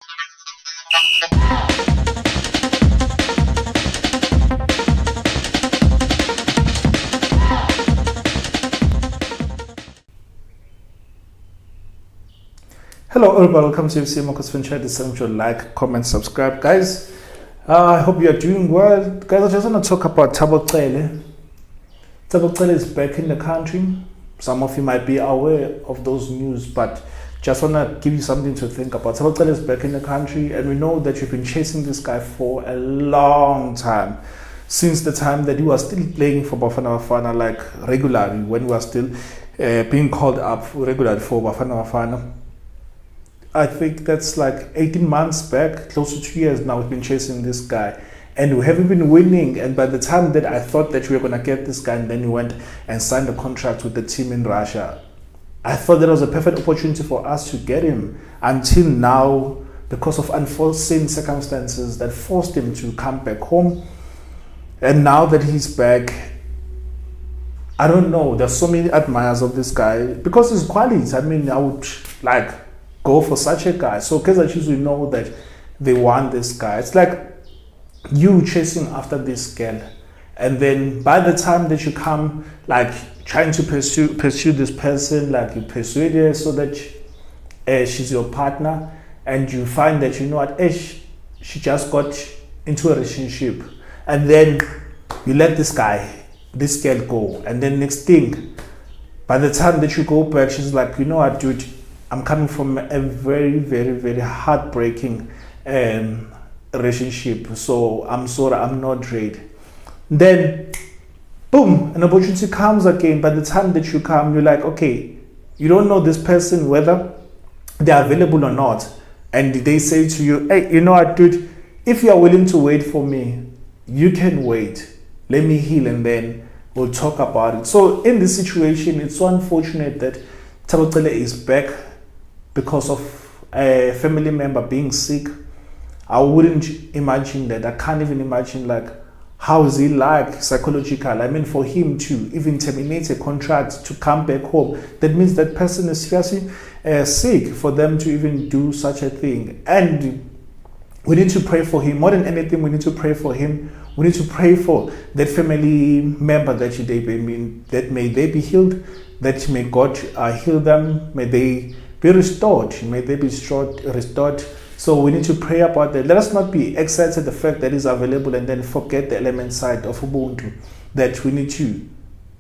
Hello everybody, welcome to Amakhosi. This like, comment, subscribe, guys. I hope you are doing well, guys. I just want to talk about Thabo Cele. Thabo Cele is back in the country. Some of you might be aware of those news, but just want to give you something to think about. Thabo Cele is back in the country, and we know that you've been chasing this guy for a long time, since the time that he was still playing for Bafana Bafana, like regularly, when we were still being called up regularly for Bafana Bafana. I think that's like 18 months back, close to 2 years now, we've been chasing this guy. And we haven't been winning. And by the time that I thought that we were going to get this guy, and then he went and signed a contract with the team in Russia, I thought that was a perfect opportunity for us to get him. Until now, because of unforeseen circumstances that forced him to come back home. And now that he's back, I don't know, there's so many admirers of this guy. Because his qualities, I mean, I would like go for such a guy. So Kaizer Chiefs, we know that they want this guy. It's like you chasing after this girl, and then by the time that you come, like trying to pursue this person, like you persuade her so that she's your partner, and you find that, you know what, she just got into a relationship, and then you let this girl go, and then next thing, by the time that you go back, she's like, you know what, dude, I'm coming from a very, very, very heartbreaking relationship. So I'm sorry, I'm not ready. Then, boom, an opportunity comes again. By the time that you come, you're like, okay, you don't know this person, whether they're available or not. And they say to you, hey, you know what, dude, if you are willing to wait for me, you can wait. Let me heal, and then we'll talk about it. So in this situation, it's so unfortunate that Thabo Cele is back because of a family member being sick. I wouldn't imagine that. I can't even imagine, like, how is he like psychological? I mean, for him to even terminate a contract to come back home, that means that person is seriously sick for them to even do such a thing. And we need to pray for him. More than anything, we need to pray for him. We need to pray for that family member that may they be healed, that may God heal them, may they be restored, may they be restored. So we need to pray about that. Let us not be excited at the fact that he's available and then forget the element side of Ubuntu, that we need to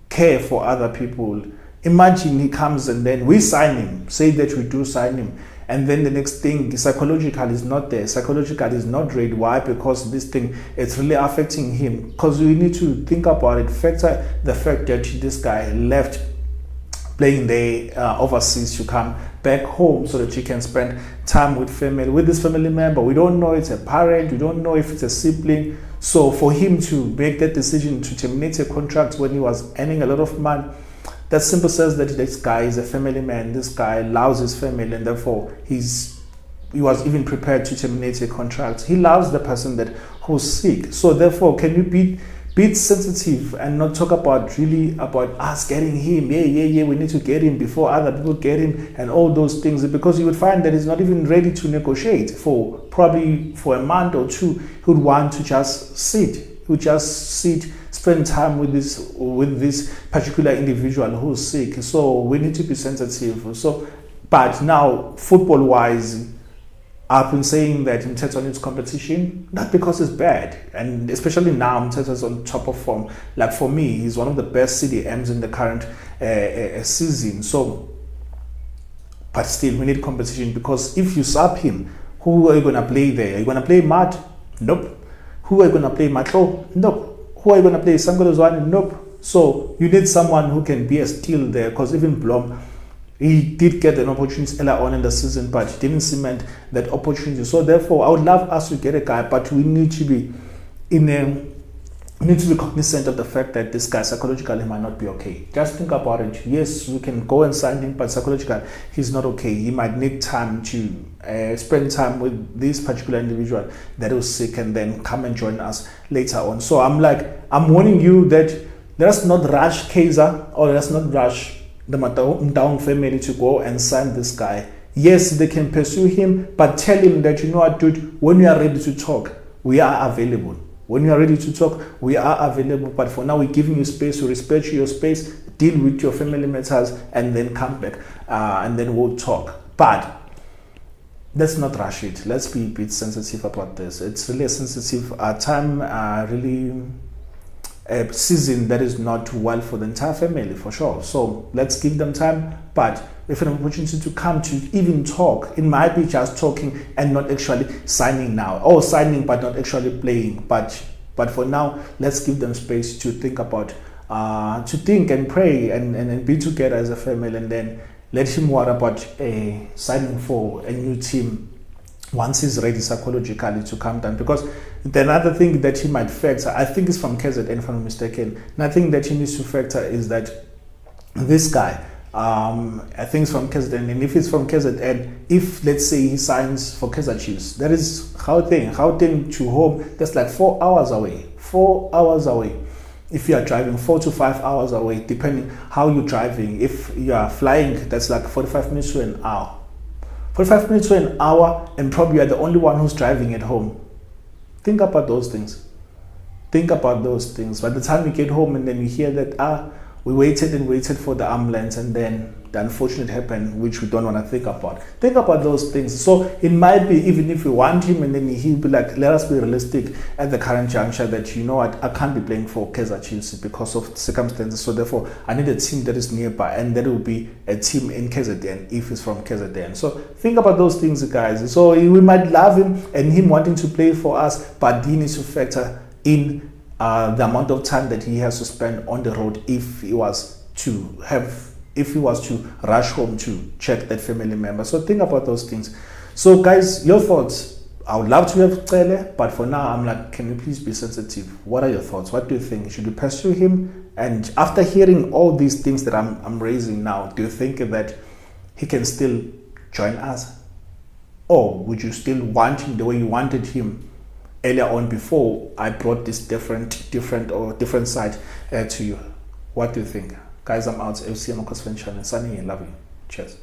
care for other people. Imagine he comes and then we sign him, say that we do sign him, and then the next thing, psychological is not there, psychological is not ready. Why? Because this thing, it's really affecting him. Because we need to think about it, factor the fact that this guy left playing there overseas to come back home so that you can spend time with this family member. We don't know it's a parent, we don't know if it's a sibling. So for him to make that decision to terminate a contract when he was earning a lot of money, that simply says that this guy is a family man. This guy loves his family, and therefore he was even prepared to terminate a contract. He loves the person who's sick. So therefore, can you be sensitive and not talk about us getting him? Yeah, we need to get him before other people get him, and all those things, because you would find that he's not even ready to negotiate for a month or two. He would want to just sit. Spend time with this particular individual who's sick. So we need to be sensitive. So, but now, football wise, I've been saying that Mthetho needs competition, not because it's bad, and especially now Mthetho's on top of form. Like for me, he's one of the best CDMs in the current season. So, but still, we need competition, because if you sub him, who are you going to play there? Are you going to play Matt? Nope. Who are you going to play Matlo? Nope. Who are you going to play Sangolozwane? Nope. So you need someone who can be a steal there, because even Blom, he did get an opportunity earlier on in the season, but he didn't cement that opportunity. So therefore, I would love us to get a guy, but we need to be cognizant of the fact that this guy psychologically might not be okay. Just think about it. Yes, we can go and sign him, but psychologically he's not okay. He might need time to spend time with this particular individual that was sick, and then come and join us later on. So I'm warning you that let's not rush Kaizer, or let's not rush the Mtaung family to go and sign this guy Yes, they can pursue him, but tell him that, you know what, dude, when you are ready to talk, we are available. When you are ready to talk, we are available. But for now, we're giving you space. We respect your space. Deal with your family matters, and then come back, and then we'll talk. But let's not rush it. Let's be a bit sensitive about this. It's really a sensitive time, really a season that is not well for the entire family, for sure. So let's give them time. But if an opportunity to come to even talk, it might be just talking and not actually signing now, or signing but not actually playing. But for now, let's give them space to think about, to think and pray and be together as a family, and then let him worry about signing for a new team once he's ready psychologically to come down. Because the another thing that he might factor, I think it's from KZN, if I'm not mistaken, nothing that he needs to factor is that this guy, I think it's from KZN, and if it's from KZN, if let's say he signs for Kaizer Chiefs, that is Gauteng to home, that's like 4 hours away. 4 hours away. If you are driving 4 to 5 hours away, depending how you're driving. If you are flying, that's like 45 minutes to an hour. 45 minutes to an hour, and probably you are the only one who's driving at home. Think about those things. Think about those things. By the time you get home and then you hear that, we waited and waited for the ambulance, and then the unfortunate happened, which we don't want to think about. Think about those things. So it might be, even if you want him, and then he'll be like, let us be realistic at the current juncture that, you know what, I can't be playing for Kaizer Chiefs because of circumstances. So therefore, I need a team that is nearby, and that will be a team in KZN if it's from KZN. So think about those things, guys. So we might love him and him wanting to play for us, but he needs to factor in the amount of time that he has to spend on the road if he was to rush home to check that family member. So think about those things. So guys, your thoughts. I would love to have Cele, but for now I'm like, can you please be sensitive? What are your thoughts? What do you think? Should we pursue him? And after hearing all these things that I'm raising now, do you think that he can still join us? Or would you still want him the way you wanted him earlier on before I brought this different side to you? What do you think? Guys, I'm out. FC Amakhosi channel. Sunny, love you. Cheers.